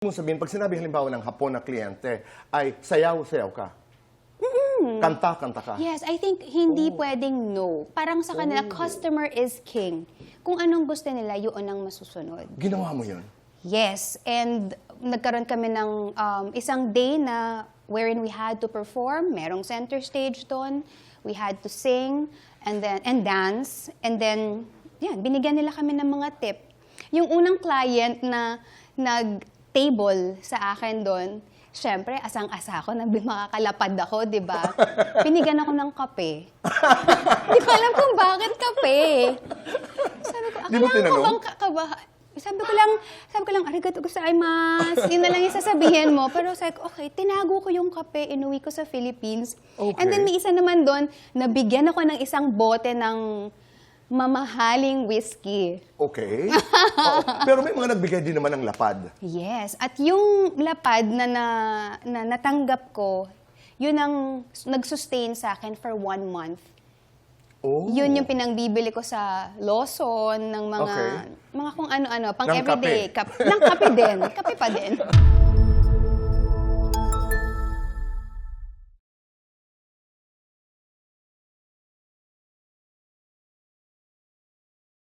Mo sabihin, pag sinabi halimbawa ng Hapon na kliyente, ay sayaw-sayaw ka. Kanta-kanta ka. Yes, I think hindi pwedeng no. Parang sa kanila, customer is king. Kung anong gusto nila, yun ang masusunod. Ginawa mo yun? Yes, and nagkaroon kami ng isang day na wherein we had to perform. Merong center stage doon. We had to sing and dance. And then, yan, binigyan nila kami ng mga tip. Yung unang client na nag-table sa akin doon, syempre, asang-asa ako na makakalapad ako, di ba? Binigyan ako ng kape. Hindi ko alam kung bakit kape. Sabi ko, Di mo tinanong? Sabi ko lang, arigato gozaimasu. Yun na lang yung sasabihin mo. Pero sabi ko, okay, tinago ko yung kape, inuwi ko sa Philippines. Okay. And then may isa naman doon, nabigyan ako ng isang bote ng mamahaling whiskey. Okay. Oo. Pero may mga nagbigay din naman ng lapad. Yes. At yung lapad na natanggap ko, yun ang nag-sustain sa akin for 1 month. Oh. Yun yung pinangbibili ko sa Lawson, ng mga Okay. kung ano-ano, pang Ng everyday. kape. Ng kape din. Kape pa din.